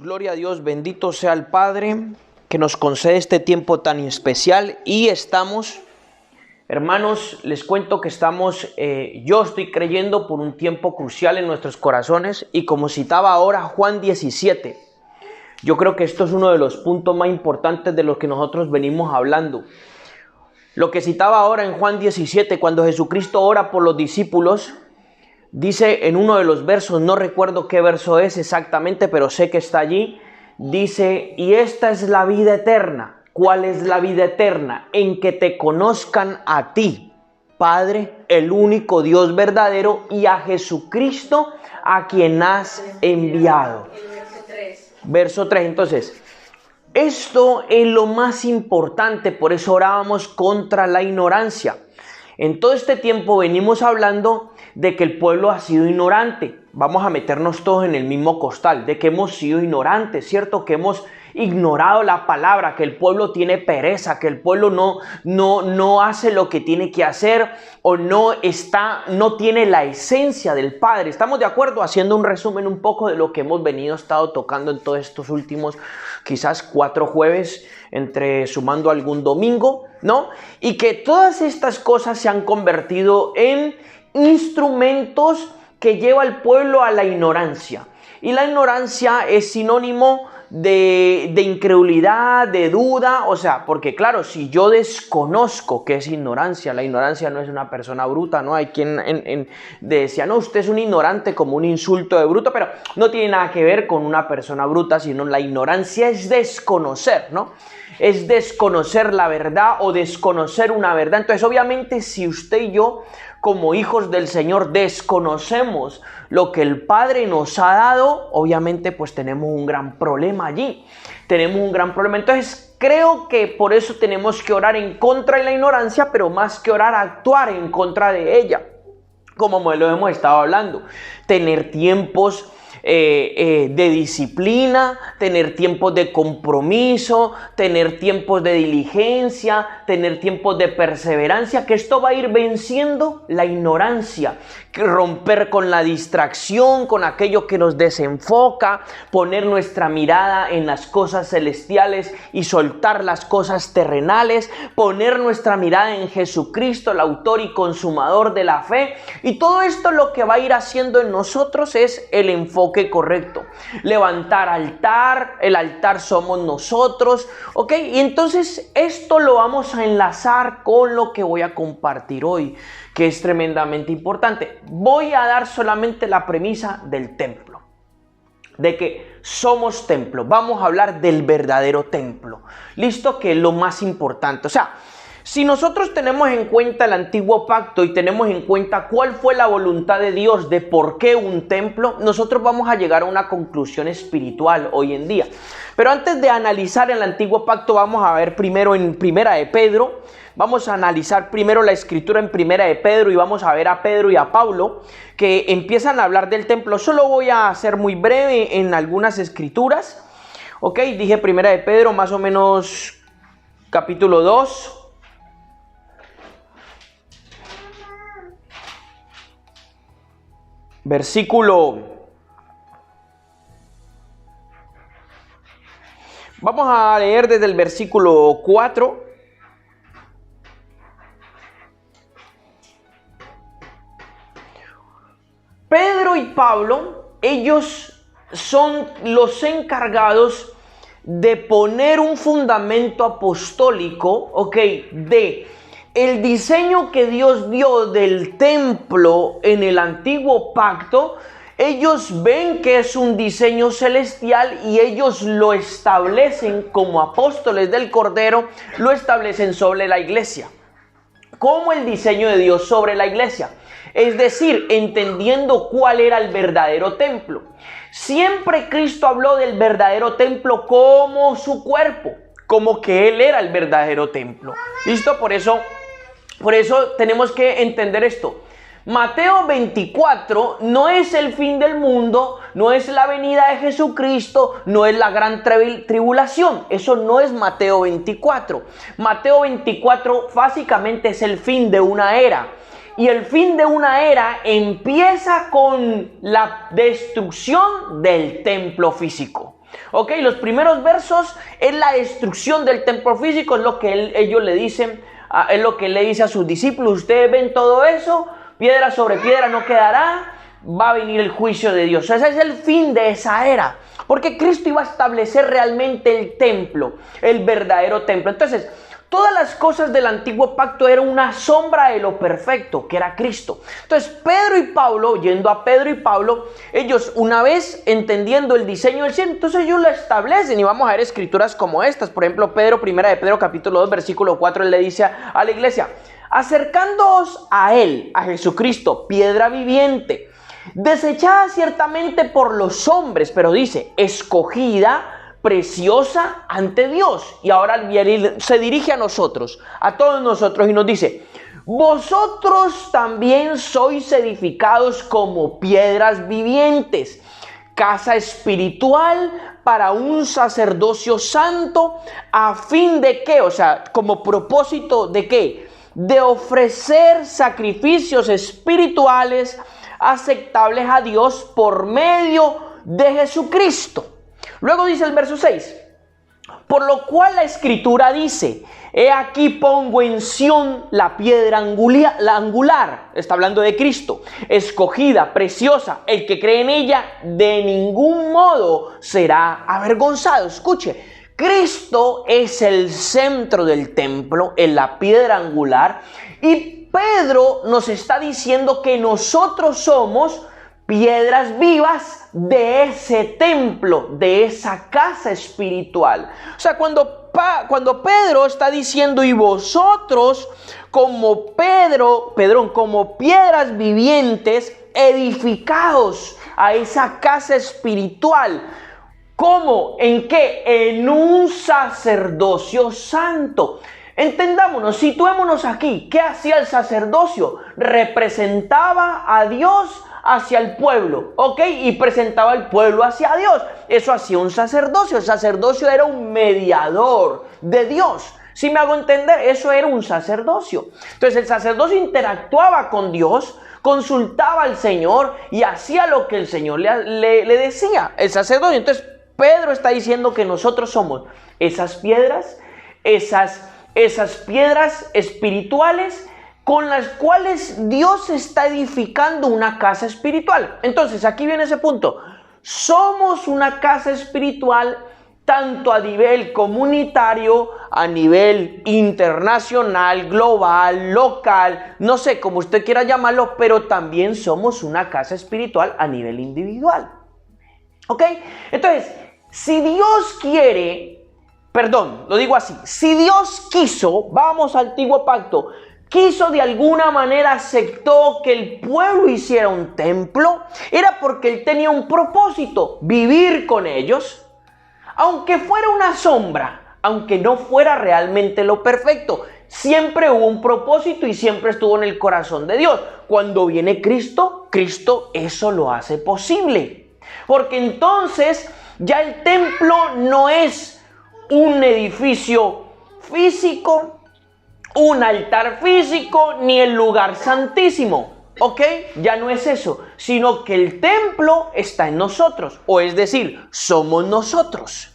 Gloria a Dios, bendito sea el Padre que nos concede este tiempo tan especial y estamos, hermanos, les cuento que estamos, yo estoy creyendo por un tiempo crucial en nuestros corazones y como citaba ahora Juan 17, yo creo que esto es uno de los puntos más importantes de los que nosotros venimos hablando. Lo que citaba ahora en Juan 17, cuando Jesucristo ora por los discípulos, dice en uno de los versos, no recuerdo qué verso es exactamente, pero sé que está allí, dice, y esta es la vida eterna. ¿Cuál es la vida eterna? En que te conozcan a ti, Padre, el único Dios verdadero, y a Jesucristo, a quien has enviado. Verso 3, entonces, esto es lo más importante, por eso orábamos contra la ignorancia. En todo este tiempo venimos hablando de que el pueblo ha sido ignorante. Vamos a meternos todos en el mismo costal, de que hemos sido ignorantes, ¿cierto? Que hemos ignorado la palabra, que el pueblo tiene pereza, que el pueblo no hace lo que tiene que hacer o no tiene la esencia del Padre. ¿Estamos de acuerdo? Haciendo un resumen un poco de lo que hemos estado tocando en todos estos últimos, quizás 4 jueves, sumando algún domingo, ¿no? Y que todas estas cosas se han convertido en instrumentos que lleva al pueblo a la ignorancia. Y la ignorancia es sinónimo de incredulidad, de duda, o sea, porque claro, si yo desconozco qué es ignorancia, la ignorancia no es una persona bruta, ¿no? Hay quien decía, no, usted es un ignorante como un insulto de bruto, pero no tiene nada que ver con una persona bruta, sino la ignorancia es desconocer, ¿no? Es desconocer la verdad o desconocer una verdad. Entonces, obviamente, si usted y yo, como hijos del Señor, desconocemos lo que el Padre nos ha dado, obviamente, pues tenemos un gran problema allí. Tenemos un gran problema. Entonces, creo que por eso tenemos que orar en contra de la ignorancia, pero más que orar, actuar en contra de ella. Como lo hemos estado hablando. Tener tiempos de disciplina, tener tiempos de compromiso, tener tiempos de diligencia, tener tiempos de perseverancia, que esto va a ir venciendo la ignorancia, que romper con la distracción, con aquello que nos desenfoca, poner nuestra mirada en las cosas celestiales y soltar las cosas terrenales, poner nuestra mirada en Jesucristo, el autor y consumador de la fe, y todo esto lo que va a ir haciendo en nosotros es el enfoque correcto, levantar altar, el altar somos nosotros, ¿ok? Y entonces esto lo vamos a enlazar con lo que voy a compartir hoy, que es tremendamente importante. Voy a dar solamente la premisa del templo, de que somos templo. Vamos a hablar del verdadero templo, ¿listo? Que es lo más importante, o sea, si nosotros tenemos en cuenta el antiguo pacto y tenemos en cuenta cuál fue la voluntad de Dios de por qué un templo, nosotros vamos a llegar a una conclusión espiritual hoy en día. Pero antes de analizar el antiguo pacto, vamos a ver primero en Primera de Pedro. Vamos a analizar primero la escritura en Primera de Pedro y vamos a ver a Pedro y a Pablo que empiezan a hablar del templo. Solo voy a ser muy breve en algunas escrituras. Ok, dije Primera de Pedro, más o menos capítulo 2. Vamos a leer desde el versículo 4. Pedro y Pablo, ellos son los encargados de poner un fundamento apostólico, ¿ok? De el diseño que Dios dio del templo en el antiguo pacto. Ellos ven que es un diseño celestial y ellos lo establecen como apóstoles del Cordero, lo establecen sobre la iglesia, como el diseño de Dios sobre la iglesia. Es decir, entendiendo cuál era el verdadero templo. Siempre Cristo habló del verdadero templo como su cuerpo, como que Él era el verdadero templo. ¿Listo? Por eso tenemos que entender esto. Mateo 24 no es el fin del mundo, no es la venida de Jesucristo, no es la gran tribulación. Eso no es Mateo 24. Mateo 24 básicamente es el fin de una era. y el fin de una era empieza con la destrucción del templo físico. Ok, los primeros versos es la destrucción del templo físico, es lo que ellos le dicen, es lo que él le dice a sus discípulos. Ustedes ven todo eso, piedra sobre piedra no quedará, va a venir el juicio de Dios. Ese es el fin de esa era, porque Cristo iba a establecer realmente el templo, el verdadero templo. Entonces, todas las cosas del antiguo pacto eran una sombra de lo perfecto, que era Cristo. Entonces, Pedro y Pablo, yendo a Pedro y Pablo, ellos una vez entendiendo el diseño del cielo, entonces ellos lo establecen, y vamos a ver escrituras como estas. Por ejemplo, primera de Pedro capítulo 2, versículo 4, él le dice a la iglesia: acercándoos a él, a Jesucristo, piedra viviente, desechada ciertamente por los hombres, pero dice, escogida, preciosa ante Dios. Y ahora se dirige a nosotros, a todos nosotros, y nos dice: vosotros también sois edificados como piedras vivientes, casa espiritual para un sacerdocio santo, a fin de que, o sea, como propósito de qué, de ofrecer sacrificios espirituales aceptables a Dios por medio de Jesucristo. Luego dice el verso 6, por lo cual la escritura dice, he aquí pongo en Sión la piedra angular, está hablando de Cristo, escogida, preciosa, el que cree en ella de ningún modo será avergonzado. Escuche, Cristo es el centro del templo, en la piedra angular, y Pedro nos está diciendo que nosotros somos piedras vivas de ese templo, de esa casa espiritual. O sea, cuando Pedro está diciendo, y vosotros como como piedras vivientes, edificados a esa casa espiritual. ¿Cómo? ¿En qué? En un sacerdocio santo. Entendámonos, situémonos aquí. ¿Qué hacía el sacerdocio? Representaba a Dios hacia el pueblo, ¿ok? Y presentaba al pueblo hacia Dios. Eso hacía un sacerdocio. El sacerdocio era un mediador de Dios. ¿Sí me hago entender? Eso era un sacerdocio. Entonces el sacerdocio interactuaba con Dios, consultaba al Señor y hacía lo que el Señor le decía. El sacerdocio. Entonces Pedro está diciendo que nosotros somos esas piedras, esas piedras espirituales con las cuales Dios está edificando una casa espiritual. Entonces, aquí viene ese punto. Somos una casa espiritual tanto a nivel comunitario, a nivel internacional, global, local, no sé cómo usted quiera llamarlo, pero también somos una casa espiritual a nivel individual. ¿Ok? Entonces, si Dios quiere, lo digo así, si Dios quiso, vamos al antiguo pacto, quiso de alguna manera, aceptó que el pueblo hiciera un templo, era porque él tenía un propósito, vivir con ellos, aunque fuera una sombra, aunque no fuera realmente lo perfecto. Siempre hubo un propósito y siempre estuvo en el corazón de Dios. Cuando viene Cristo, Cristo eso lo hace posible, porque entonces ya el templo no es un edificio físico, un altar físico, ni el lugar santísimo, ¿ok? Ya no es eso, sino que el templo está en nosotros, o es decir, somos nosotros.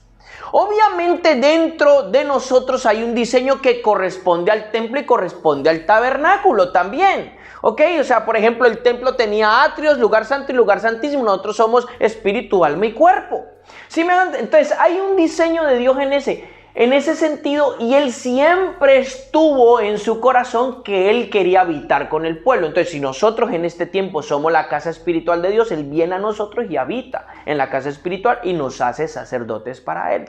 Obviamente dentro de nosotros hay un diseño que corresponde al templo y corresponde al tabernáculo también, ¿ok? O sea, por ejemplo, el templo tenía atrios, lugar santo y lugar santísimo. Nosotros somos espíritu, alma y cuerpo. ¿Sí me dan? Entonces hay un diseño de Dios en ese sentido, y él siempre estuvo en su corazón que él quería habitar con el pueblo. Entonces, si nosotros en este tiempo somos la casa espiritual de Dios, él viene a nosotros y habita en la casa espiritual y nos hace sacerdotes para él.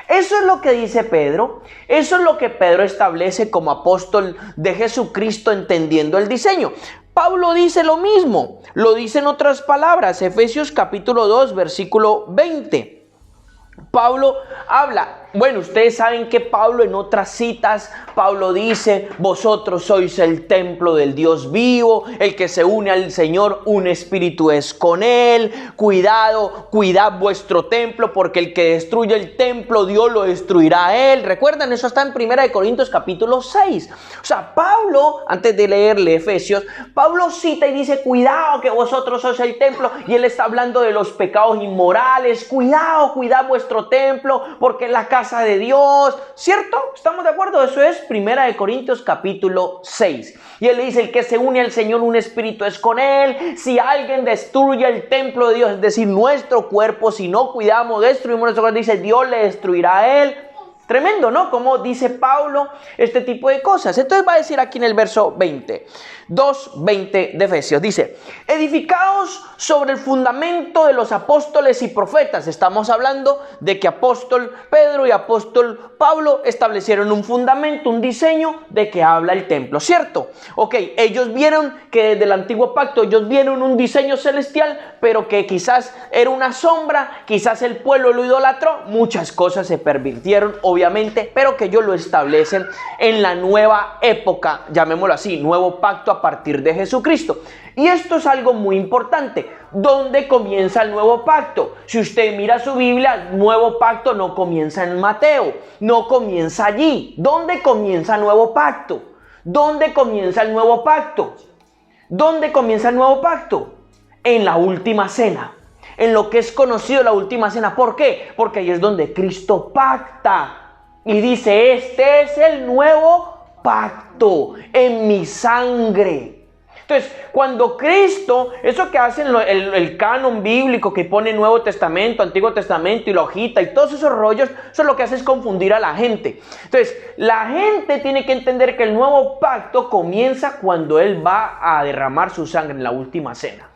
Eso es lo que dice Pedro, eso es lo que Pedro establece como apóstol de Jesucristo, entendiendo el diseño. Pablo dice lo mismo, lo dice en otras palabras, Efesios capítulo 2, versículo 20. Pablo habla. Bueno, ustedes saben que Pablo en otras citas, Pablo dice, vosotros sois el templo del Dios vivo, el que se une al Señor, un espíritu es con él. Cuidad vuestro templo, porque el que destruye el templo, Dios lo destruirá a él. ¿Recuerdan? Eso está en 1 Corintios capítulo 6. O sea, Pablo, antes de leerle Efesios, Pablo cita y dice, cuidado que vosotros sois el templo, y él está hablando de los pecados inmorales. Cuidad vuestro templo, porque la casa de Dios, ¿cierto? ¿Estamos de acuerdo? Eso es 1 Corintios capítulo 6. Y él le dice, el que se une al Señor, un espíritu es con él. Si alguien destruye el templo de Dios, es decir, nuestro cuerpo, si no cuidamos, destruimos nuestro cuerpo, dice, Dios le destruirá a él. Tremendo, ¿no? Como dice Pablo este tipo de cosas. Entonces va a decir aquí en el verso 20, 2:20 de Efesios, dice, edificaos sobre el fundamento de los apóstoles y profetas. Estamos hablando de que apóstol Pedro y apóstol Pablo establecieron un fundamento, un diseño de que habla el templo, ¿cierto? Ok, ellos vieron que desde el antiguo pacto, ellos vieron un diseño celestial, pero que quizás era una sombra, quizás el pueblo lo idolatró, muchas cosas se pervirtieron, obviamente, pero que ellos lo establecen en la nueva época, llamémoslo así, nuevo pacto a partir de Jesucristo. Y esto es algo muy importante. ¿Dónde comienza el nuevo pacto? Si usted mira su Biblia, el nuevo pacto no comienza en Mateo, no comienza allí. ¿Dónde comienza el nuevo pacto? ¿Dónde comienza el nuevo pacto? ¿Dónde comienza el nuevo pacto? En la última cena, en lo que es conocido la última cena. ¿Por qué? Porque ahí es donde Cristo pacta y dice, este es el nuevo pacto en mi sangre. Entonces, cuando Cristo, eso que hacen el canon bíblico que pone Nuevo Testamento, Antiguo Testamento y la hojita y todos esos rollos, eso lo que hace es confundir a la gente. Entonces, la gente tiene que entender que el nuevo pacto comienza cuando Él va a derramar su sangre en la última cena.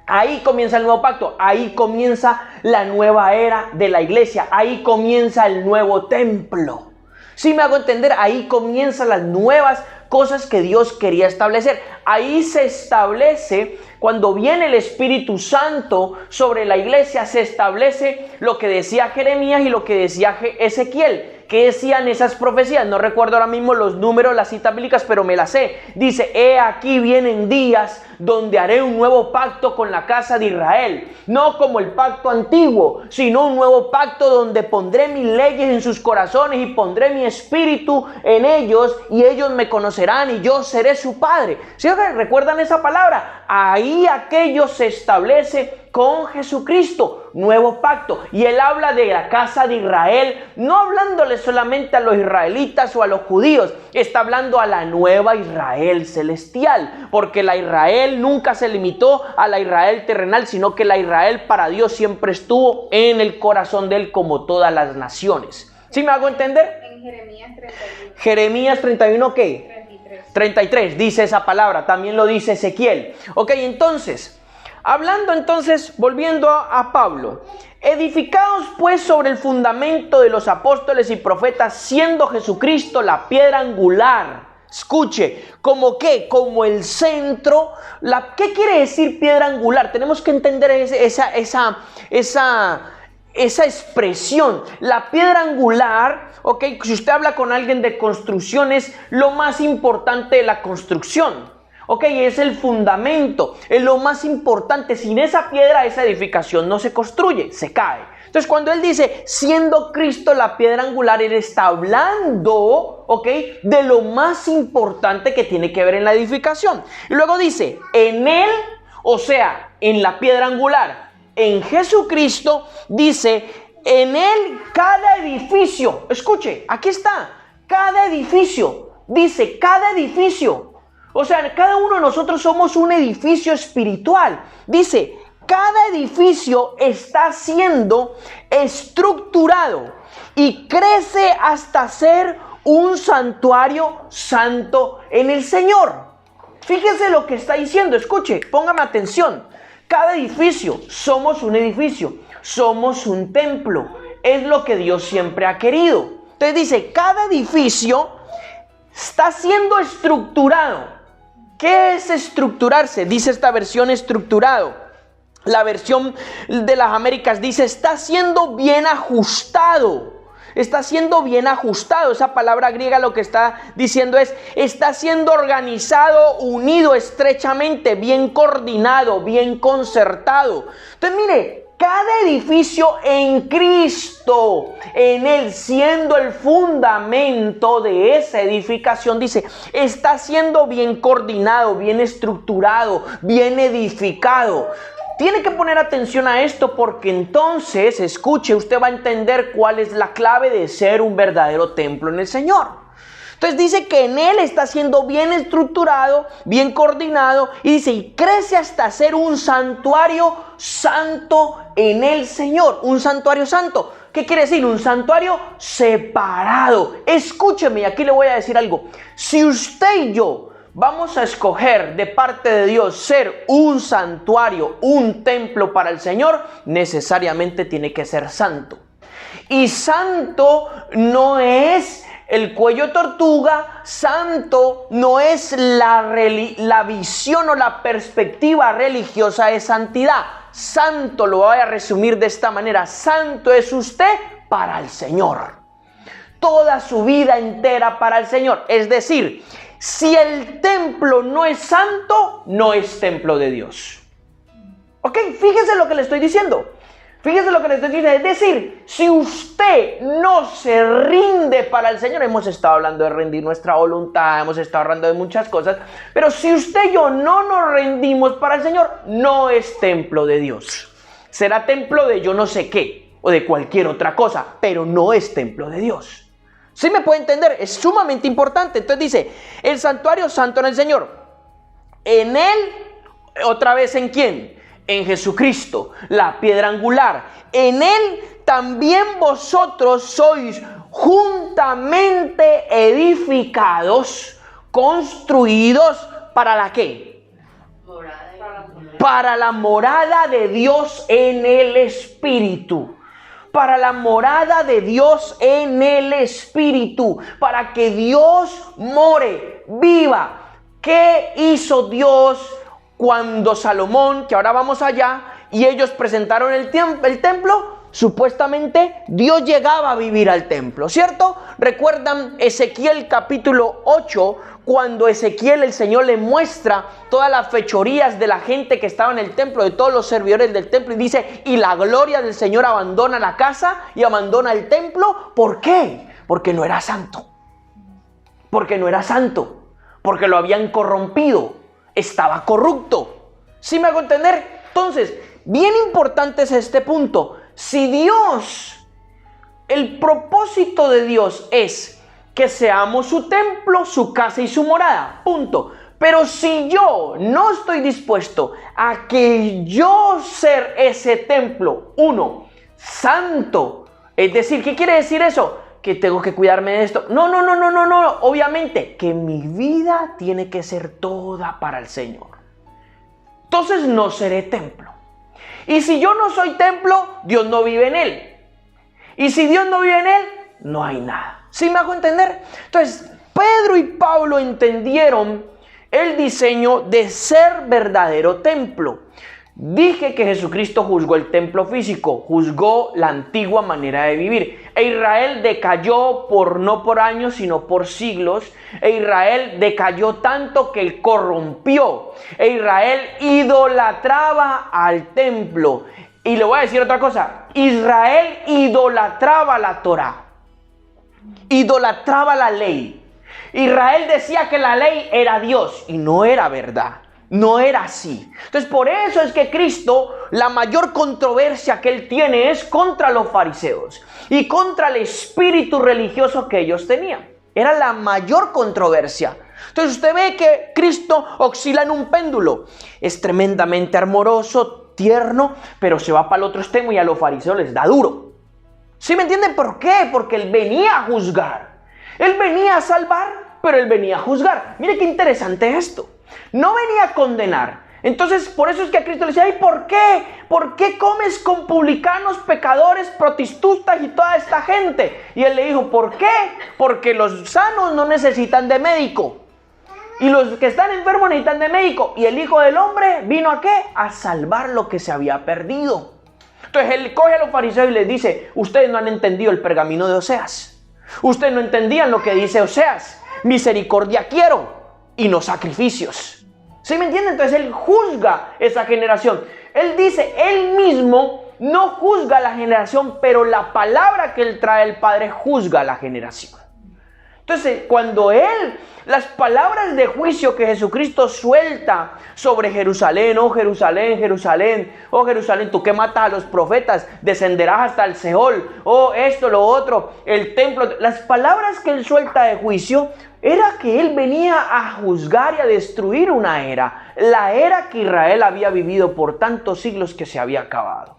Ahí comienza el nuevo pacto, ahí comienza la nueva era de la iglesia, ahí comienza el nuevo templo. ¿Sí me hago entender? Ahí comienzan las nuevas cosas que Dios quería establecer. Ahí se establece, cuando viene el Espíritu Santo sobre la iglesia, se establece lo que decía Jeremías y lo que decía Ezequiel. ¿Qué decían esas profecías? No recuerdo ahora mismo los números, las citas bíblicas, pero me las sé. Dice, he aquí vienen días donde haré un nuevo pacto con la casa de Israel. No como el pacto antiguo, sino un nuevo pacto donde pondré mis leyes en sus corazones y pondré mi espíritu en ellos y ellos me conocerán y yo seré su padre. ¿Sí recuerdan esa palabra? Ahí aquello se establece con Jesucristo, nuevo pacto. Y él habla de la casa de Israel, no hablándole solamente a los israelitas o a los judíos, está hablando a la nueva Israel celestial, porque la Israel nunca se limitó a la Israel terrenal, sino que la Israel para Dios siempre estuvo en el corazón de él como todas las naciones. ¿Sí me hago entender? En Jeremías 31. Jeremías 31, ¿qué? 33 dice esa palabra, también lo dice Ezequiel. Ok, entonces, hablando entonces, volviendo a Pablo, edificados pues sobre el fundamento de los apóstoles y profetas, siendo Jesucristo la piedra angular. Escuche, ¿como qué? Como el centro. ¿Qué quiere decir piedra angular? Tenemos que entender esa expresión. La piedra angular, ok, si usted habla con alguien de construcción, es lo más importante de la construcción. Ok, es el fundamento, es lo más importante. Sin esa piedra, esa edificación no se construye, se cae. Entonces, cuando él dice, siendo Cristo la piedra angular, él está hablando, ok, de lo más importante que tiene que ver en la edificación. Y luego dice, en él, o sea, en la piedra angular, en Jesucristo, dice, en él cada edificio, escuche, aquí está, cada edificio, dice, cada edificio. O sea, cada uno de nosotros somos un edificio espiritual. Dice, cada edificio está siendo estructurado y crece hasta ser un santuario santo en el Señor. Fíjese lo que está diciendo, escuche, póngame atención. Cada edificio, somos un edificio, somos un templo. Es lo que Dios siempre ha querido. Entonces dice, cada edificio está siendo estructurado. ¿Qué es estructurarse? Dice esta versión estructurado. La versión de las Américas dice, está siendo bien ajustado. Está siendo bien ajustado. Esa palabra griega lo que está diciendo es, está siendo organizado, unido estrechamente, bien coordinado, bien concertado. Entonces mire, cada edificio en Cristo, en Él siendo el fundamento de esa edificación, dice, está siendo bien coordinado, bien estructurado, bien edificado. Tiene que poner atención a esto porque entonces, escuche, usted va a entender cuál es la clave de ser un verdadero templo en el Señor. Entonces dice que en Él está siendo bien estructurado, bien coordinado y dice, y crece hasta ser un santuario santo en el Señor. Un santuario santo. ¿Qué quiere decir? Un santuario separado. Escúcheme, aquí le voy a decir algo. Si usted y yo vamos a escoger de parte de Dios ser un santuario, un templo para el Señor, necesariamente tiene que ser santo. Y santo no es el cuello tortuga, santo no es la visión o la perspectiva religiosa de santidad. Santo, lo voy a resumir de esta manera, santo es usted para el Señor. Toda su vida entera para el Señor. Es decir, si el templo no es santo, no es templo de Dios. ¿Ok? Fíjese lo que le estoy diciendo. Fíjese lo que le estoy diciendo. Es decir, si usted no se rinde para el Señor, hemos estado hablando de rendir nuestra voluntad, hemos estado hablando de muchas cosas, pero si usted y yo no nos rendimos para el Señor, no es templo de Dios. Será templo de yo no sé qué, o de cualquier otra cosa, pero no es templo de Dios. ¿Sí me puede entender? Es sumamente importante. Entonces dice, el santuario santo en el Señor. En Él, otra vez, ¿en quién? En Jesucristo, la piedra angular. En Él también vosotros sois juntamente edificados, construidos, ¿para la qué? Para la morada de Dios en el Espíritu. Para la morada de Dios en el Espíritu. Para que Dios more, viva. ¿Qué hizo Dios cuando Salomón, que ahora vamos allá, y ellos presentaron el templo? Supuestamente Dios llegaba a vivir al templo, ¿cierto? ¿Recuerdan Ezequiel capítulo 8? Cuando Ezequiel, el Señor le muestra todas las fechorías de la gente que estaba en el templo, de todos los servidores del templo, y dice, y la gloria del Señor abandona la casa y abandona el templo. ¿Por qué? Porque no era santo. Porque no era santo. Porque lo habían corrompido. Estaba corrupto. ¿Sí me hago entender? Entonces, bien importante es este punto. Si Dios, el propósito de Dios es que seamos su templo, su casa y su morada, punto. Pero si yo no estoy dispuesto a que yo ser ese templo, uno, santo, es decir, ¿qué quiere decir eso? Que tengo que cuidarme de esto. No, obviamente que mi vida tiene que ser toda para el Señor. Entonces no seré templo. Y si yo no soy templo, Dios no vive en él. Y si Dios no vive en él, no hay nada. ¿Sí me hago entender? Entonces, Pedro y Pablo entendieron el diseño de ser verdadero templo. Dije que Jesucristo juzgó el templo físico, juzgó la antigua manera de vivir. E Israel decayó no por años, sino por siglos. E Israel decayó tanto que él corrompió. E Israel idolatraba al templo. Y le voy a decir otra cosa. Israel idolatraba la Torá. Idolatraba la ley. Israel decía que la ley era Dios y no era verdad. No era así. Entonces por eso es que Cristo, la mayor controversia que él tiene es contra los fariseos y contra el espíritu religioso que ellos tenían. Era la mayor controversia. Entonces usted ve que Cristo oscila en un péndulo. Es tremendamente amoroso, tierno, pero se va para el otro extremo y a los fariseos les da duro. ¿Sí me entienden por qué? Porque él venía a juzgar. Él venía a salvar, pero él venía a juzgar. Mire qué interesante esto. No venía a condenar. Entonces, por eso es que a Cristo le decía, ¿y por qué? ¿Por qué comes con publicanos, pecadores, prostitutas y toda esta gente? Y él le dijo, ¿por qué? Porque los sanos no necesitan de médico. Y los que están enfermos necesitan de médico. Y el Hijo del Hombre vino ¿a qué? A salvar lo que se había perdido. Entonces él coge a los fariseos y les dice: ustedes no han entendido el pergamino de Oseas. Ustedes no entendían lo que dice Oseas. Misericordia quiero y no sacrificios. ¿Sí me entienden? Entonces él juzga esa generación. Él dice, él mismo no juzga a la generación, pero la palabra que él trae el Padre juzga a la generación. Entonces, cuando las palabras de juicio que Jesucristo suelta sobre Jerusalén, oh Jerusalén, Jerusalén, oh Jerusalén, tú que matas a los profetas, descenderás hasta el Seol, oh esto, lo otro, el templo, las palabras que él suelta de juicio, era que él venía a juzgar y a destruir una era, la era que Israel había vivido por tantos siglos que se había acabado.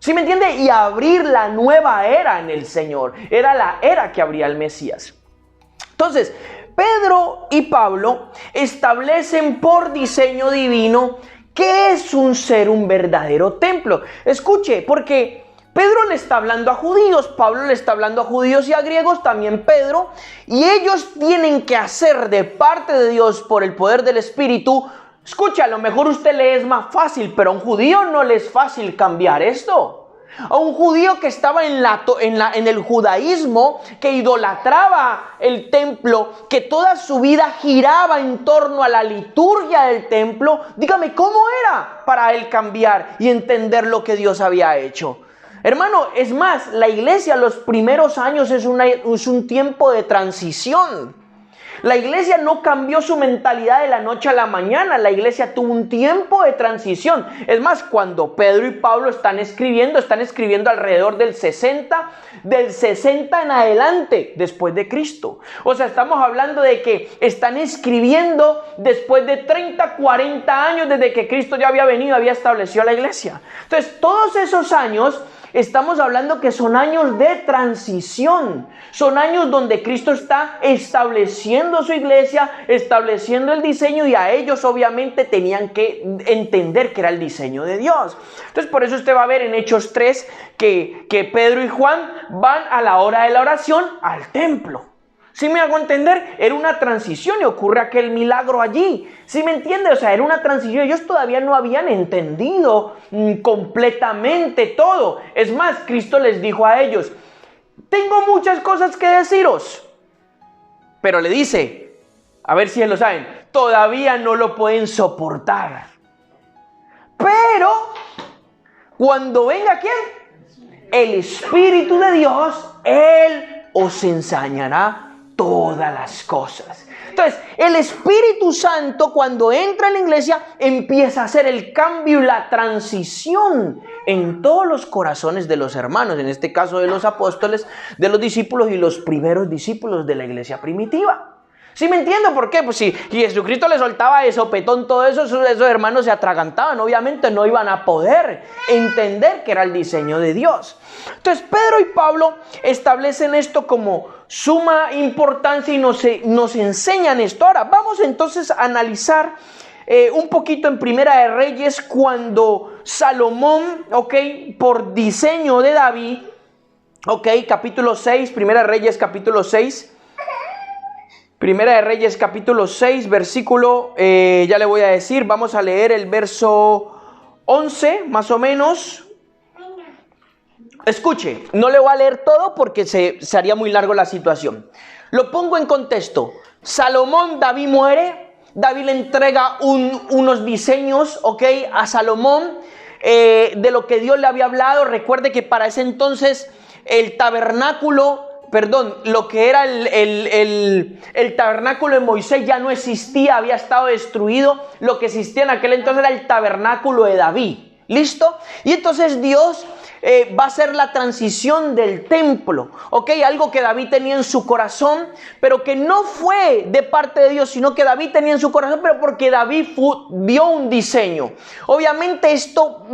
¿Sí me entiende? Y abrir la nueva era en el Señor, era la era que abría el Mesías. Entonces, Pedro y Pablo establecen por diseño divino qué es un verdadero templo. Escuche, porque Pedro le está hablando a judíos, Pablo le está hablando a judíos y a griegos, también Pedro, y ellos tienen que hacer de parte de Dios por el poder del Espíritu. Escucha, a lo mejor a usted le es más fácil, pero a un judío no le es fácil cambiar esto. A un judío que estaba en el judaísmo, que idolatraba el templo, que toda su vida giraba en torno a la liturgia del templo, dígame, ¿cómo era para él cambiar y entender lo que Dios había hecho? Hermano, es más, la iglesia los primeros años es un tiempo de transición. La iglesia no cambió su mentalidad de la noche a la mañana. La iglesia tuvo un tiempo de transición. Es más, cuando Pedro y Pablo están escribiendo alrededor del 60 en adelante después de Cristo. O sea, estamos hablando de que están escribiendo después de 30, 40 años desde que Cristo ya había venido, había establecido la iglesia. Entonces, todos esos años estamos hablando que son años de transición, son años donde Cristo está estableciendo su iglesia, estableciendo el diseño, y a ellos obviamente tenían que entender que era el diseño de Dios. Entonces por eso usted va a ver en Hechos 3 que Pedro y Juan van a la hora de la oración al templo. ¿Sí me hago entender? Era una transición y ocurre aquel milagro allí. ¿Sí me entiende? O sea, era una transición. Ellos todavía no habían entendido completamente todo. Es más, Cristo les dijo a ellos: tengo muchas cosas que deciros. Pero le dice, a ver si lo saben, todavía no lo pueden soportar. Pero, cuando venga ¿quién? El Espíritu de Dios, Él os enseñará todas las cosas. Entonces, el Espíritu Santo, cuando entra en la iglesia, empieza a hacer el cambio y la transición en todos los corazones de los hermanos, en este caso de los apóstoles, de los discípulos y los primeros discípulos de la iglesia primitiva. ¿Sí me entiendo por qué? Pues si Jesucristo le soltaba de sopetón todo eso, esos hermanos se atragantaban, obviamente no iban a poder entender que era el diseño de Dios. Entonces Pedro y Pablo establecen esto como suma importancia y nos enseñan esto. Ahora vamos entonces a analizar un poquito en Primera de Reyes, cuando Salomón, por diseño de David, capítulo 6, Primera de Reyes capítulo 6, Primera de Reyes capítulo 6, versículo, ya le voy a decir, vamos a leer el verso 11, más o menos. Escuche, no le voy a leer todo porque se haría muy largo la situación. Lo pongo en contexto. Salomón, David muere, David le entrega unos diseños, a Salomón, de lo que Dios le había hablado. Recuerde que para ese entonces el tabernáculo, lo que era el tabernáculo de Moisés ya no existía, había estado destruido. Lo que existía en aquel entonces era el tabernáculo de David. ¿Listo? Y entonces Dios va a hacer la transición del templo, algo que David tenía en su corazón, pero que no fue de parte de Dios, sino que David tenía en su corazón, pero porque David vio un diseño. Obviamente esto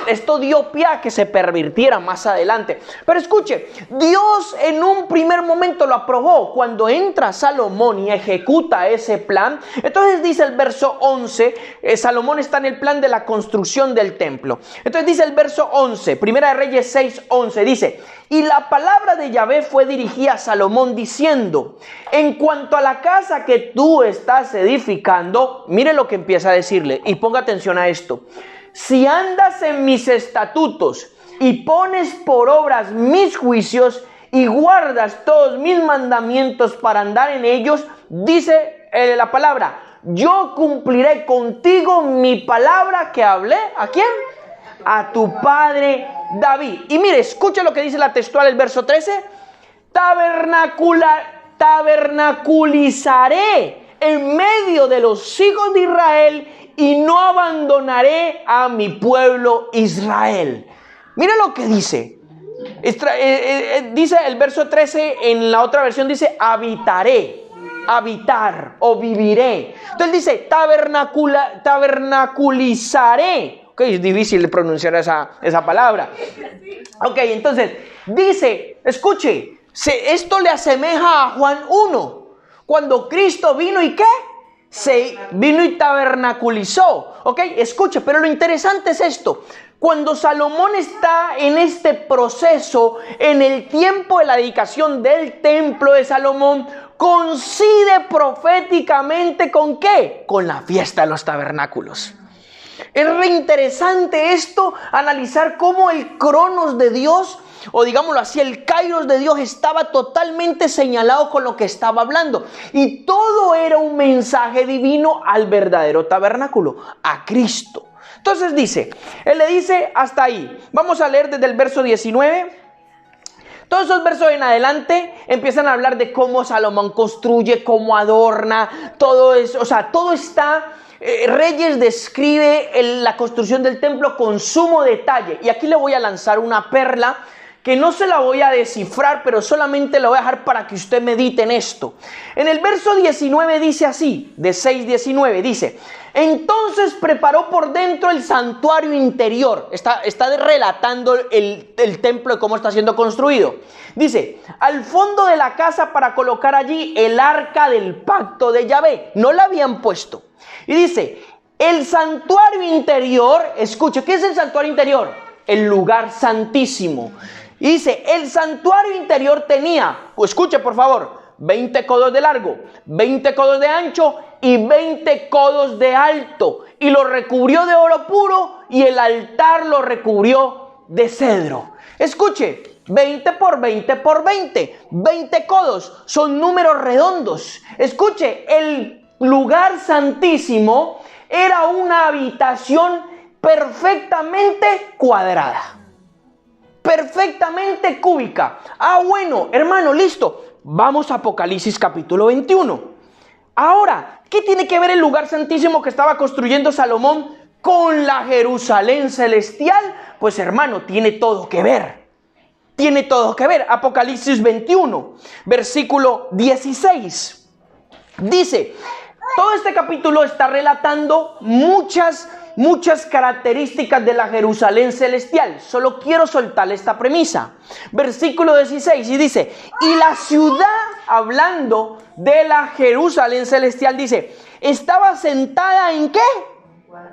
esto dio pie a que se pervirtiera más adelante. Pero escuche, Dios en un primer momento lo aprobó. Cuando entra Salomón y ejecuta ese plan, entonces dice el verso 11, Salomón está en el plan de la construcción del templo. Entonces dice el verso 11, Primera de Reyes 6, 11, dice: y la palabra de Yahvé fue dirigida a Salomón diciendo: en cuanto a la casa que tú estás edificando, mire lo que empieza a decirle, y ponga atención a esto: si andas en mis estatutos y pones por obras mis juicios y guardas todos mis mandamientos para andar en ellos, dice la palabra, yo cumpliré contigo mi palabra que hablé. ¿A quién? A tu padre David. Y mire, escucha lo que dice la textual, el verso 13: tabernaculizaré en medio de los hijos de Israel y no abandonaré a mi pueblo Israel. Mira lo que dice. Dice el verso 13, en la otra versión dice habitaré, habitar o viviré. Entonces dice tabernaculizaré. Ok, es difícil de pronunciar esa palabra. Ok, entonces dice, escuche, esto le asemeja a Juan 1, cuando Cristo vino y ¿qué? Se vino y tabernaculizó. Ok, escuche, pero lo interesante es esto. Cuando Salomón está en este proceso, en el tiempo de la dedicación del templo de Salomón, coincide proféticamente ¿con qué? Con la fiesta de los tabernáculos. Es re interesante esto, analizar cómo el cronos de Dios, o digámoslo así, el kairos de Dios estaba totalmente señalado con lo que estaba hablando. Y todo era un mensaje divino al verdadero tabernáculo, a Cristo. Entonces dice, él le dice hasta ahí. Vamos a leer desde el verso 19. Todos esos versos en adelante empiezan a hablar de cómo Salomón construye, cómo adorna, todo eso, o sea, todo está... Reyes describe la construcción del templo con sumo detalle. Y aquí le voy a lanzar una perla que no se la voy a descifrar, pero solamente la voy a dejar para que usted medite en esto. En el verso 19 dice así, de 6:19, dice: entonces preparó por dentro el santuario interior. Está relatando el templo y cómo está siendo construido. Dice, al fondo de la casa para colocar allí el arca del pacto de Yahvé. No la habían puesto. Y dice, el santuario interior, escuche, ¿qué es el santuario interior? El lugar santísimo. Y dice, el santuario interior tenía, escuche por favor, 20 codos de largo, 20 codos de ancho y 20 codos de alto. Y lo recubrió de oro puro y el altar lo recubrió de cedro. Escuche, 20 por 20 por 20, 20 codos, son números redondos. Escuche, el lugar santísimo era una habitación perfectamente cuadrada, perfectamente cúbica. Bueno, hermano, listo. Vamos a Apocalipsis capítulo 21. Ahora, ¿qué tiene que ver el lugar santísimo que estaba construyendo Salomón con la Jerusalén celestial? Pues hermano, tiene todo que ver. Tiene todo que ver. Apocalipsis 21, versículo 16. Dice, todo este capítulo está relatando muchas características de la Jerusalén celestial. Solo quiero soltarle esta premisa. Versículo 16 y dice, y la ciudad, hablando de la Jerusalén celestial, dice, estaba sentada ¿en qué?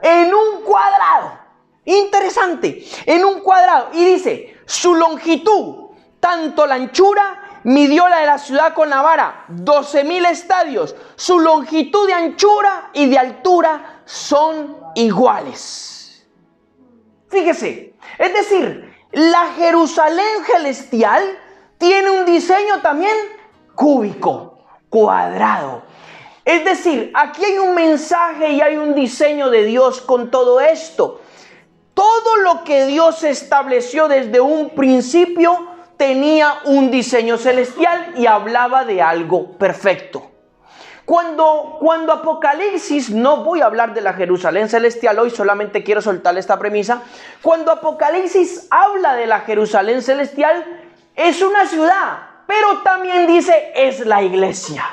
En un cuadrado. Interesante, en un cuadrado. Y dice, su longitud, tanto la anchura, midió la de la ciudad con la vara, 12,000 estadios. Su longitud de anchura y de altura son iguales. Fíjese, es decir, la Jerusalén celestial tiene un diseño también cúbico, cuadrado. Es decir, aquí hay un mensaje y hay un diseño de Dios con todo esto. Todo lo que Dios estableció desde un principio tenía un diseño celestial y hablaba de algo perfecto. Cuando Apocalipsis, no voy a hablar de la Jerusalén celestial hoy, solamente quiero soltarle esta premisa. Cuando Apocalipsis habla de la Jerusalén celestial, es una ciudad, pero también dice es la iglesia.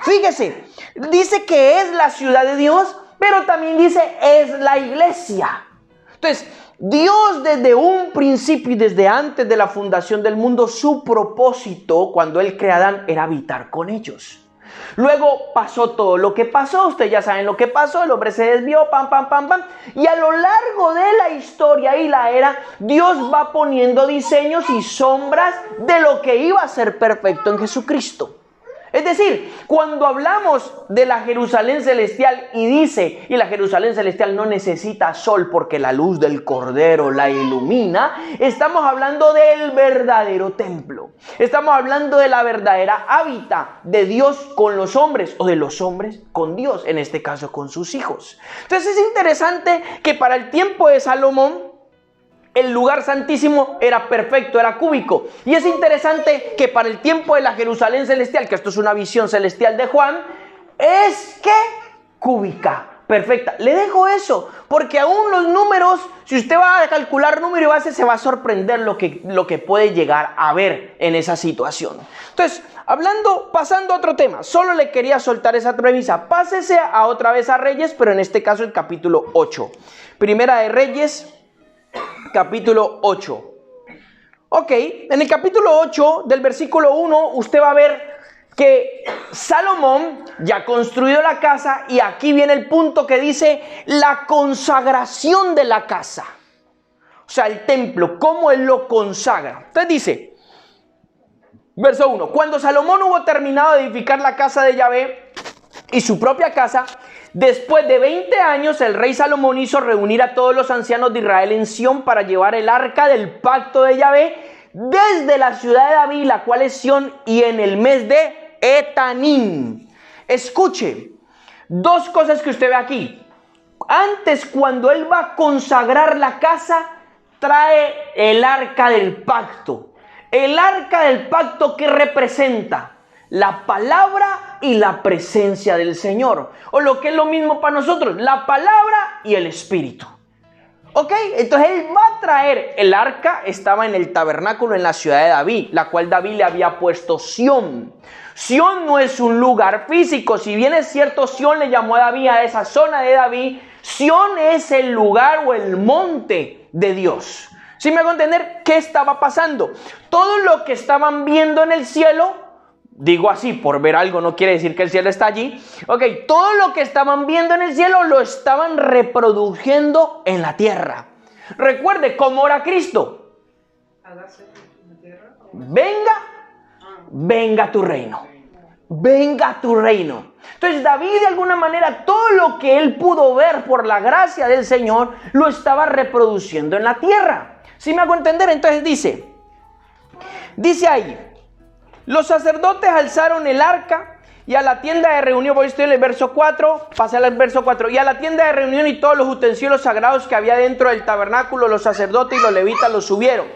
Fíjese, dice que es la ciudad de Dios, pero también dice es la iglesia. Entonces, Dios desde un principio y desde antes de la fundación del mundo, su propósito cuando Él crea a Adán era habitar con ellos. Luego pasó todo lo que pasó, ustedes ya saben lo que pasó, el hombre se desvió, y a lo largo de la historia y la era, Dios va poniendo diseños y sombras de lo que iba a ser perfecto en Jesucristo. Es decir, cuando hablamos de la Jerusalén celestial y la Jerusalén celestial no necesita sol porque la luz del Cordero la ilumina, estamos hablando del verdadero templo. Estamos hablando de la verdadera hábitat de Dios con los hombres o de los hombres con Dios, en este caso con sus hijos. Entonces es interesante que para el tiempo de Salomón, el lugar santísimo era perfecto, era cúbico. Y es interesante que para el tiempo de la Jerusalén celestial, que esto es una visión celestial de Juan, es que cúbica, perfecta. Le dejo eso, porque aún los números, si usted va a calcular número y base, se va a sorprender lo que puede llegar a ver en esa situación. Entonces, pasando a otro tema, solo le quería soltar esa premisa. Pásese a otra vez a Reyes, pero en este caso el capítulo 8. Primera de Reyes, capítulo 8. Ok, en el capítulo 8 del versículo 1 usted va a ver que Salomón ya ha construido la casa y aquí viene el punto que dice la consagración de la casa. O sea, el templo, cómo él lo consagra. Entonces dice, verso 1, cuando Salomón hubo terminado de edificar la casa de Yahvé y su propia casa, después de 20 años, el rey Salomón hizo reunir a todos los ancianos de Israel en Sión para llevar el arca del pacto de Yahvé desde la ciudad de David, la cual es Sión, y en el mes de Etanim. Escuche, dos cosas que usted ve aquí. Antes, cuando él va a consagrar la casa, trae el arca del pacto. El arca del pacto, ¿qué representa? La palabra y la presencia del Señor. O lo que es lo mismo para nosotros, la palabra y el Espíritu. Ok, entonces él va a traer el arca, estaba en el tabernáculo en la ciudad de David, la cual David le había puesto Sión. Sión no es un lugar físico, si bien es cierto, Sión le llamó a David a esa zona de David, Sión es el lugar o el monte de Dios. ¿Sí me hago entender qué estaba pasando? Todo lo que estaban viendo en el cielo, digo así, por ver algo no quiere decir que el cielo está allí. Ok, todo lo que estaban viendo en el cielo lo estaban reproduciendo en la tierra. Recuerde cómo era Cristo. Venga tu reino. Venga tu reino. Entonces David, de alguna manera, todo lo que él pudo ver por la gracia del Señor, lo estaba reproduciendo en la tierra. ¿Sí me hago entender? Entonces dice ahí, los sacerdotes alzaron el arca y a la tienda de reunión, voy a estudiar el verso 4, pasé al verso 4, y a la tienda de reunión y todos los utensilios sagrados que había dentro del tabernáculo, los sacerdotes y los levitas los subieron.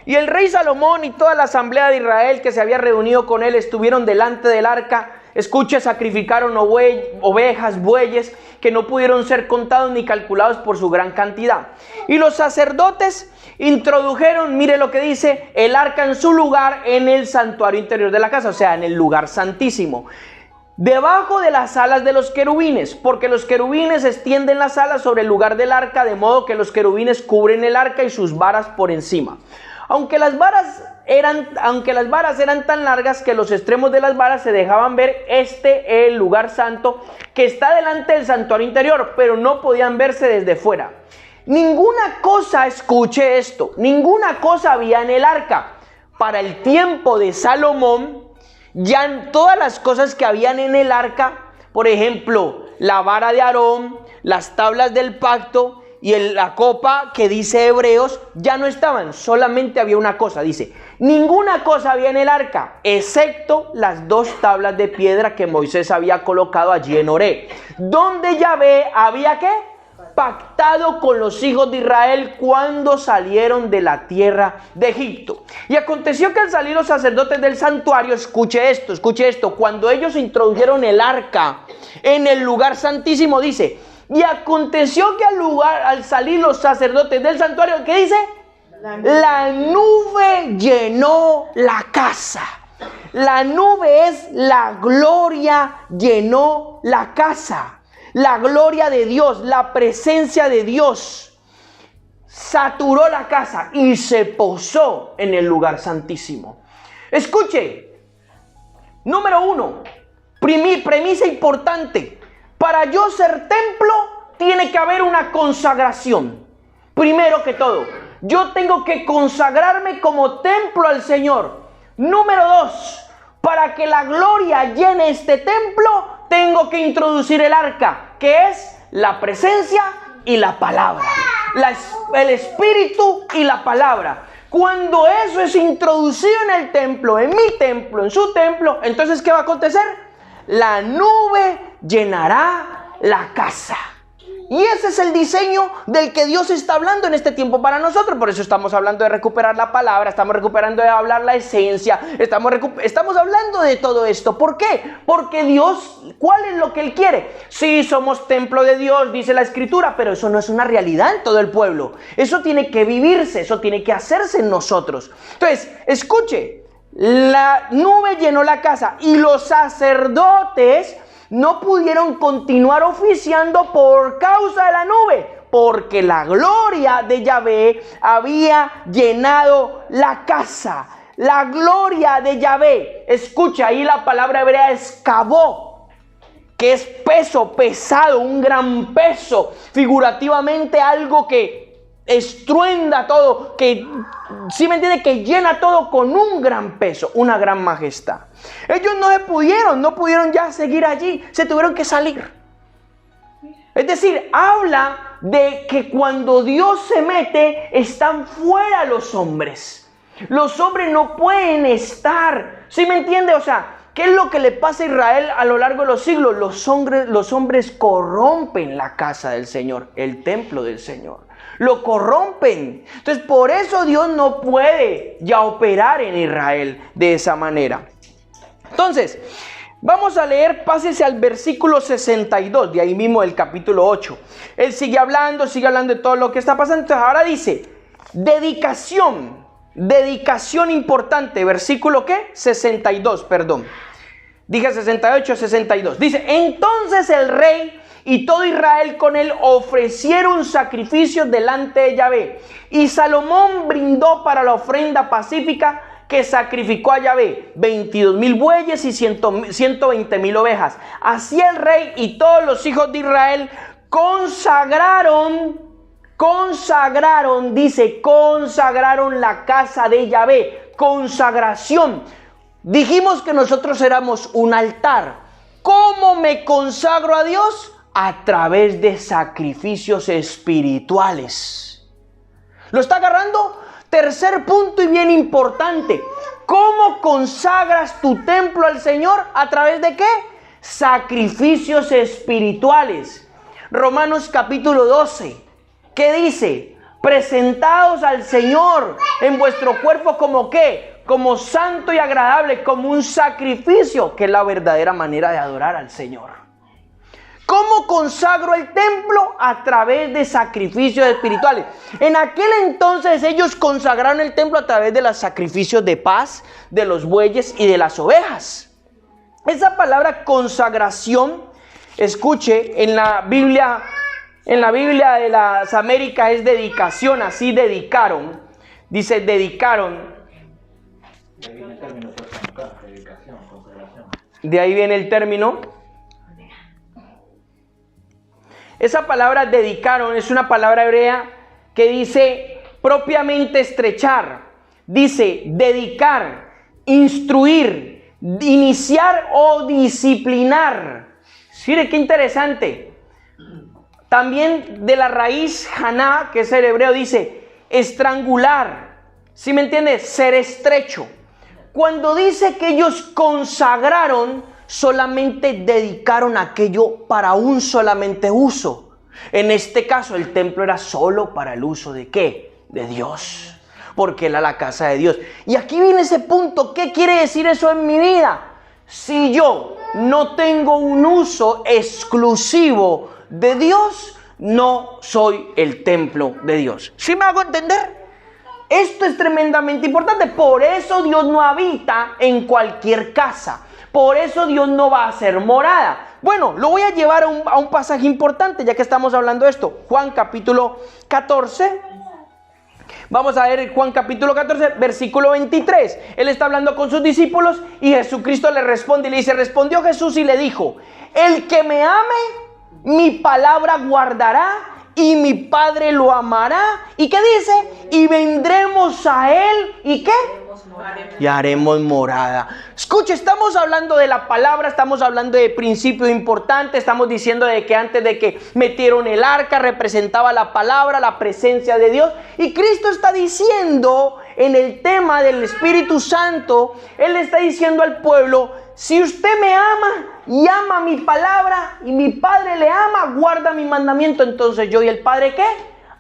Y el rey Salomón y toda la asamblea de Israel que se había reunido con él estuvieron delante del arca. Escuche, sacrificaron ovejas, bueyes, que no pudieron ser contados ni calculados por su gran cantidad. Y los sacerdotes introdujeron, mire lo que dice, el arca en su lugar en el santuario interior de la casa, o sea, en el lugar santísimo, debajo de las alas de los querubines, porque los querubines extienden las alas sobre el lugar del arca, de modo que los querubines cubren el arca y sus varas por encima. Aunque las varas eran tan largas que los extremos de las varas se dejaban ver el lugar santo que está delante del santuario interior, pero no podían verse desde fuera. Ninguna cosa, escuche esto, ninguna cosa había en el arca. Para el tiempo de Salomón, ya todas las cosas que habían en el arca, por ejemplo, la vara de Aarón, las tablas del pacto y la copa que dice Hebreos, ya no estaban, solamente había una cosa, dice, ninguna cosa había en el arca, excepto las 2 tablas de piedra que Moisés había colocado allí en Horeb, donde Yahvé había ¿qué? Pactado con los hijos de Israel cuando salieron de la tierra de Egipto. Y aconteció que al salir los sacerdotes del santuario, escuche esto, cuando ellos introdujeron el arca en el lugar santísimo, dice, y aconteció que al salir los sacerdotes del santuario, ¿qué dice? La nube llenó la casa. La nube es la gloria, llenó la casa. La gloria de Dios, la presencia de Dios. saturó la casa y se posó en el lugar santísimo. Escuche, número 1, premisa importante. Para yo ser templo, tiene que haber una consagración. Primero que todo, yo tengo que consagrarme como templo al Señor. Número 2, para que la gloria llene este templo, tengo que introducir el arca, que es la presencia y la palabra. El espíritu y la palabra. Cuando eso es introducido en el templo, en mi templo, en su templo, entonces ¿qué va a acontecer? La nube llenará la casa. Y ese es el diseño del que Dios está hablando en este tiempo para nosotros. Por eso estamos hablando de recuperar la palabra, estamos recuperando de hablar la esencia, estamos hablando de todo esto. ¿Por qué? Porque Dios, ¿cuál es lo que Él quiere? Sí, somos templo de Dios, dice la Escritura, pero eso no es una realidad en todo el pueblo. Eso tiene que vivirse, eso tiene que hacerse en nosotros. Entonces, escuche, la nube llenó la casa y los sacerdotes no pudieron continuar oficiando por causa de la nube, porque la gloria de Yahvé había llenado la casa. La gloria de Yahvé, escucha ahí la palabra hebrea es kabod, que es peso, pesado, un gran peso, figurativamente algo que estruenda todo, que, ¿sí me entiende? Que llena todo con un gran peso, una gran majestad. Ellos no pudieron ya seguir allí, se tuvieron que salir. Es decir, habla de que cuando Dios se mete, están fuera los hombres. Los hombres no pueden estar, ¿sí me entiende? O sea, ¿qué es lo que le pasa a Israel a lo largo de los siglos? Los hombres corrompen la casa del Señor, el templo del Señor. Lo corrompen. Entonces, por eso Dios no puede ya operar en Israel de esa manera. Entonces, vamos a leer, pásese al versículo 62, de ahí mismo del capítulo 8. Él sigue hablando de todo lo que está pasando. Entonces, ahora dice, dedicación importante, versículo ¿qué? 62, perdón. Dije 68, 62. Dice, entonces el rey y todo Israel con él ofrecieron sacrificios delante de Yahvé. Y Salomón brindó para la ofrenda pacífica que sacrificó a Yahvé 22,000 bueyes y 120,000 ovejas. Así el rey y todos los hijos de Israel consagraron la casa de Yahvé. Consagración. Dijimos que nosotros éramos un altar. ¿Cómo me consagro a Dios? A través de sacrificios espirituales. ¿Lo está agarrando? Tercer punto y bien importante. ¿Cómo consagras tu templo al Señor? ¿A través de qué? Sacrificios espirituales. Romanos capítulo 12. ¿Qué dice? Presentaos al Señor en vuestro cuerpo como ¿qué? Como santo y agradable, como un sacrificio, que es la verdadera manera de adorar al Señor. ¿Cómo consagro el templo? A través de sacrificios espirituales. En aquel entonces ellos consagraron el templo a través de los sacrificios de paz, de los bueyes y de las ovejas. Esa palabra consagración, escuche, en la Biblia de las Américas es dedicación, así dedicaron. Dice dedicaron. De ahí viene el término. Esa palabra dedicaron es una palabra hebrea que dice propiamente estrechar. Dice dedicar, instruir, iniciar o disciplinar. Mire qué interesante. También de la raíz haná, que es el hebreo, dice estrangular. ¿Sí me entiendes? Ser estrecho. Cuando dice que ellos consagraron, solamente dedicaron aquello para un solamente uso. En este caso, el templo era solo para el uso de ¿qué? De Dios. Porque era la casa de Dios. Y aquí viene ese punto. ¿Qué quiere decir eso en mi vida? Si yo no tengo un uso exclusivo de Dios, no soy el templo de Dios. ¿Sí me hago entender? Esto es tremendamente importante. Por eso Dios no habita en cualquier casa. Por eso Dios no va a ser morada. Bueno, lo voy a llevar a un pasaje importante, ya que estamos hablando de esto. Juan capítulo 14. Vamos a ver Juan capítulo 14, versículo 23. Él está hablando con sus discípulos y Jesucristo le responde y le dice, respondió Jesús y le dijo, el que me ame, mi palabra guardará y mi Padre lo amará. ¿Y qué dice? Y vendremos a él. ¿Y qué? Y haremos morada. Escuche, estamos hablando de la palabra, estamos hablando de principios importantes, estamos diciendo de que antes de que metieron el arca representaba la palabra, la presencia de Dios. Y Cristo está diciendo en el tema del Espíritu Santo, Él está diciendo al pueblo, si usted me ama y ama mi palabra y mi Padre le ama, guarda mi mandamiento, entonces yo y el Padre ¿qué?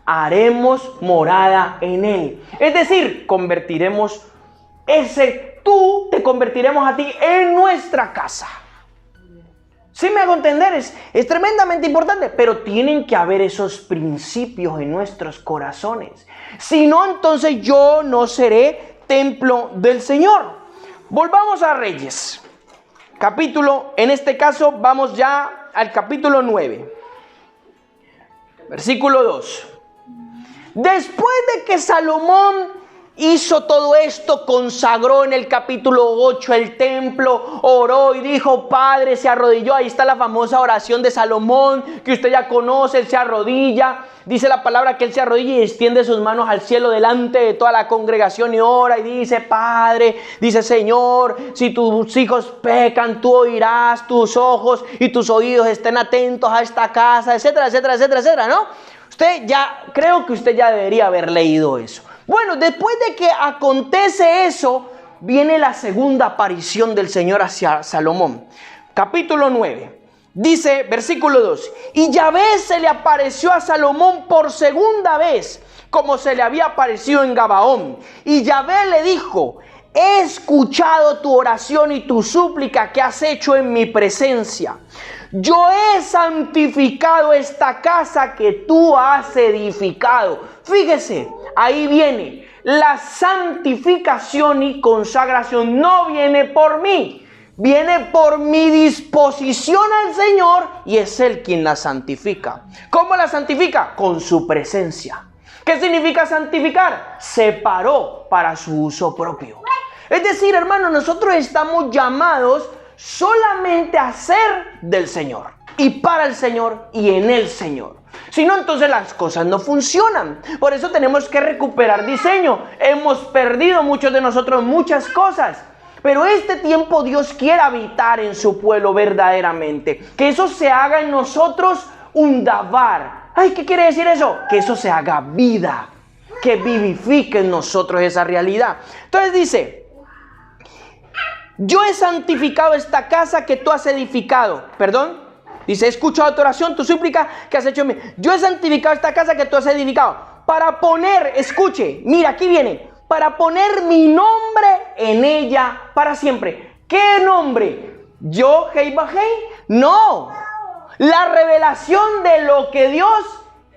Haremos morada en él. Es decir, te convertiremos a ti en nuestra casa. ¿Sí me hago entender? Es tremendamente importante, pero tienen que haber esos principios en nuestros corazones. Si no, entonces yo no seré templo del Señor. Volvamos a Reyes. En este caso vamos ya al capítulo 9. Versículo 2. Después de que Salomón hizo todo esto, consagró en el capítulo 8 el templo, oró y dijo, Padre, se arrodilló. Ahí está la famosa oración de Salomón, que usted ya conoce. Él se arrodilla, dice la palabra que él se arrodilla y extiende sus manos al cielo delante de toda la congregación y ora y dice, Padre, dice, Señor, si tus hijos pecan, tú oirás, tus ojos y tus oídos estén atentos a esta casa, etcétera, etcétera, etcétera, etcétera, ¿no? Creo que usted ya debería haber leído eso. Bueno, después de que acontece eso, viene la segunda aparición del Señor hacia Salomón. Capítulo 9. Dice, versículo 2. Y Yahvé se le apareció a Salomón por segunda vez, como se le había aparecido en Gabaón. Y Yahvé le dijo, he escuchado tu oración y tu súplica que has hecho en mi presencia. Yo he santificado esta casa que tú has edificado. Fíjese, ahí viene la santificación y consagración. No viene por mí, viene por mi disposición al Señor y es Él quien la santifica. ¿Cómo la santifica? Con su presencia. ¿Qué significa santificar? Separó para su uso propio. Es decir, hermanos, nosotros estamos llamados solamente a ser del Señor y para el Señor y en el Señor. Si no, entonces las cosas no funcionan. Por eso tenemos que recuperar diseño. Hemos perdido muchos de nosotros muchas cosas, pero este tiempo Dios quiere habitar en su pueblo verdaderamente. Que eso se haga en nosotros un davar. Ay, ¿qué quiere decir eso? Que eso se haga vida, que vivifique en nosotros esa realidad. Entonces dice, yo he santificado esta casa que tú has edificado. Dice, he escuchado tu oración, tu súplica que has hecho en mí. Yo he santificado esta casa que tú has edificado. Para poner, escuche, mira, aquí viene. Para poner mi nombre en ella para siempre. ¿Qué nombre? ¿Yo, Hei-Bajei? No. La revelación de lo que Dios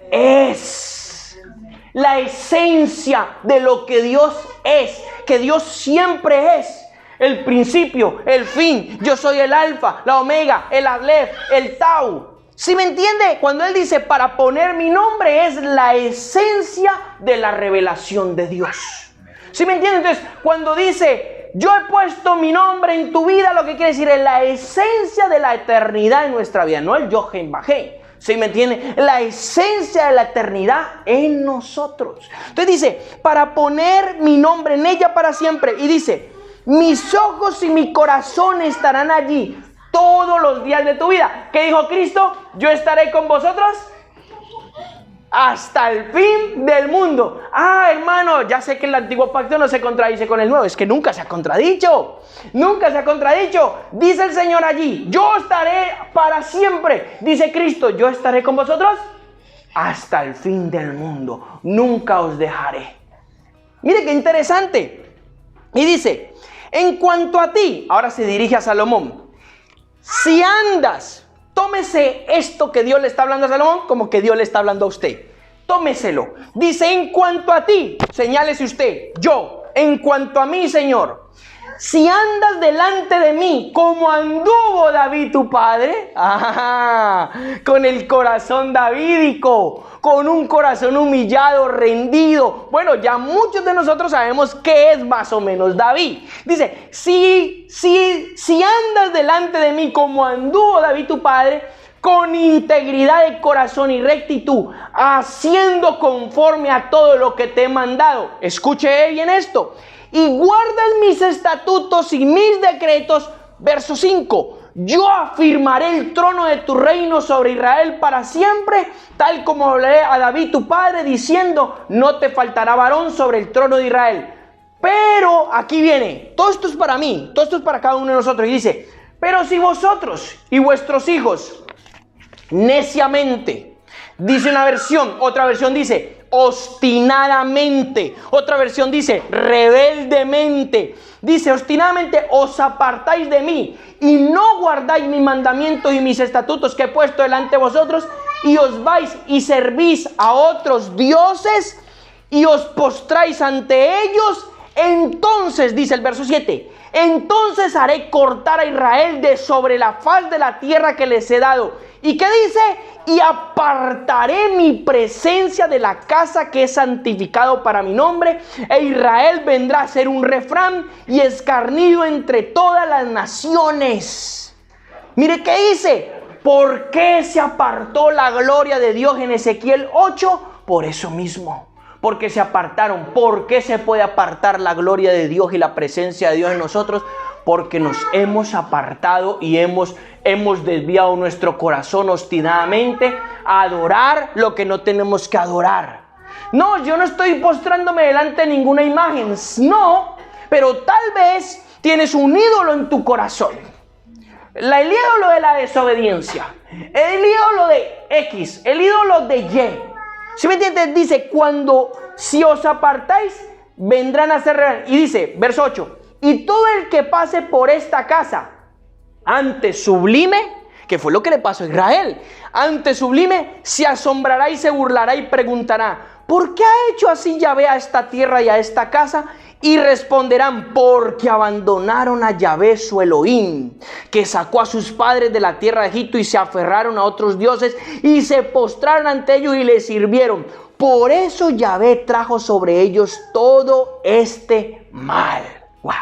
es. La esencia de lo que Dios es. Que Dios siempre es. El principio, el fin. Yo soy el alfa, la omega, el aleph, el tau. ¿Sí me entiende? Cuando él dice para poner mi nombre, es la esencia de la revelación de Dios. ¿Sí me entiende? Entonces, cuando dice yo he puesto mi nombre en tu vida, lo que quiere decir es la esencia de la eternidad en nuestra vida, no el yo Hei-Bajei. ¿Sí me entiende? La esencia de la eternidad en nosotros. Entonces dice, para poner mi nombre en ella para siempre. Y dice, mis ojos y mi corazón estarán allí todos los días de tu vida. ¿Qué dijo Cristo? Yo estaré con vosotros hasta el fin del mundo. Ah, hermano, ya sé que el antiguo pacto no se contradice con el nuevo. Es que nunca se ha contradicho. Nunca se ha contradicho. Dice el Señor allí, yo estaré para siempre. Dice Cristo, yo estaré con vosotros hasta el fin del mundo. Nunca os dejaré. Mire qué interesante. Y dice, en cuanto a ti, ahora se dirige a Salomón, si andas, tómese esto que Dios le está hablando a Salomón como que Dios le está hablando a usted. Tómeselo. Dice, en cuanto a ti, señálese usted, yo, en cuanto a mí, Señor, si andas delante de mí como anduvo David tu padre, con el corazón davídico, con un corazón humillado, rendido. Bueno, ya muchos de nosotros sabemos qué es más o menos David. Dice, si andas delante de mí como anduvo David tu padre, con integridad de corazón y rectitud, haciendo conforme a todo lo que te he mandado. Escuche bien esto. Y guardas mis estatutos y mis decretos. Verso 5. Yo afirmaré el trono de tu reino sobre Israel para siempre, tal como hablé a David tu padre, diciendo, no te faltará varón sobre el trono de Israel. Pero, aquí viene, todo esto es para mí, todo esto es para cada uno de nosotros. Y dice, pero si vosotros y vuestros hijos neciamente, dice una versión, otra versión dice obstinadamente, otra versión dice rebeldemente, dice obstinadamente os apartáis de mí y no guardáis mis mandamientos y mis estatutos que he puesto delante de vosotros, y os vais y servís a otros dioses y os postráis ante ellos, entonces, dice el verso 7, entonces haré cortar a Israel de sobre la faz de la tierra que les he dado. ¿Y qué dice? Y apartaré mi presencia de la casa que he santificado para mi nombre, e Israel vendrá a ser un refrán y escarnido entre todas las naciones. Mire qué dice. ¿Por qué se apartó la gloria de Dios en Ezequiel 8? Por eso mismo. Porque se apartaron. ¿Por qué se puede apartar la gloria de Dios y la presencia de Dios en nosotros? Porque nos hemos apartado y hemos desviado nuestro corazón obstinadamente a adorar lo que no tenemos que adorar. No, yo no estoy postrándome delante de ninguna imagen. No, pero tal vez tienes un ídolo en tu corazón. El ídolo de la desobediencia. El ídolo de X. El ídolo de Y. ¿Sí me entiendes? Dice, si os apartáis, vendrán a ser... Y dice, verso 8. Y todo el que pase por esta casa, antes sublime, que fue lo que le pasó a Israel, antes sublime, se asombrará y se burlará y preguntará, ¿por qué ha hecho así Yahvé a esta tierra y a esta casa? Y responderán, porque abandonaron a Yahvé su Elohim, que sacó a sus padres de la tierra de Egipto y se aferraron a otros dioses y se postraron ante ellos y les sirvieron. Por eso Yahvé trajo sobre ellos todo este mal. ¡Wow!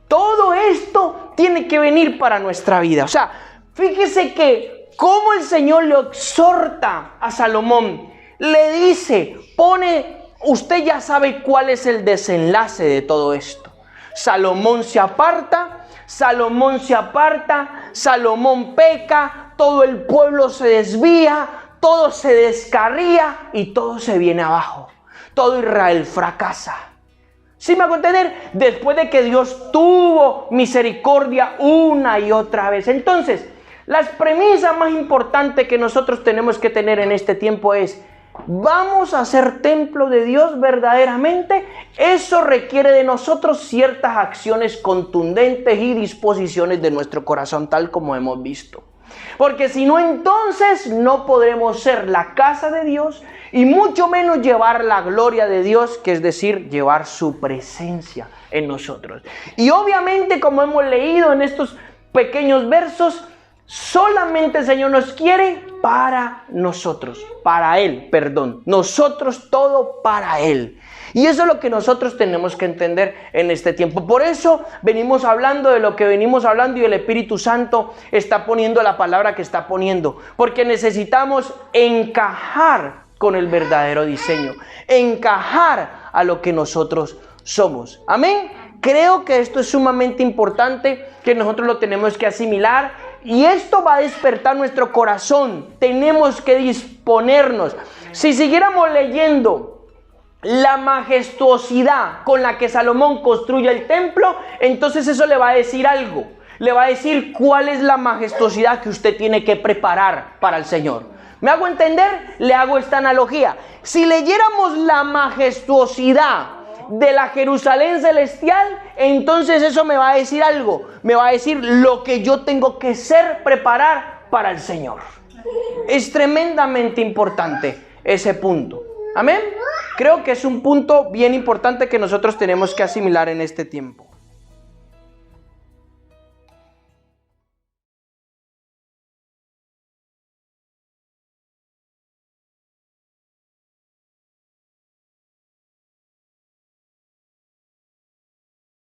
Todo esto tiene que venir para nuestra vida. O sea, fíjese que como el Señor le exhorta a Salomón, le dice, usted ya sabe cuál es el desenlace de todo esto. Salomón se aparta, Salomón peca, todo el pueblo se desvía, todo se descarría y todo se viene abajo. Todo Israel fracasa. ¿Sí me hago entender? Después de que Dios tuvo misericordia una y otra vez. Entonces, las premisas más importantes que nosotros tenemos que tener en este tiempo es, ¿vamos a ser templo de Dios verdaderamente? Eso requiere de nosotros ciertas acciones contundentes y disposiciones de nuestro corazón, tal como hemos visto. Porque si no, entonces no podremos ser la casa de Dios y mucho menos llevar la gloria de Dios, que es decir, llevar su presencia en nosotros. Y obviamente, como hemos leído en estos pequeños versos, solamente el Señor nos quiere para nosotros, nosotros todo para Él. Y eso es lo que nosotros tenemos que entender en este tiempo. Por eso venimos hablando de lo que venimos hablando y el Espíritu Santo está poniendo la palabra que está poniendo. Porque necesitamos encajar con el verdadero diseño, encajar a lo que nosotros somos. Amén. Creo que esto es sumamente importante, que nosotros lo tenemos que asimilar. Y esto va a despertar nuestro corazón. Tenemos que disponernos. Si siguiéramos leyendo la majestuosidad con la que Salomón construye el templo, entonces eso le va a decir algo. Le va a decir cuál es la majestuosidad que usted tiene que preparar para el Señor. ¿Me hago entender? Le hago esta analogía. Si leyéramos la majestuosidad de la Jerusalén celestial, entonces eso me va a decir algo. Me va a decir lo que yo tengo que preparar para el Señor. Es tremendamente importante ese punto. Amén. Creo que es un punto bien importante que nosotros tenemos que asimilar en este tiempo.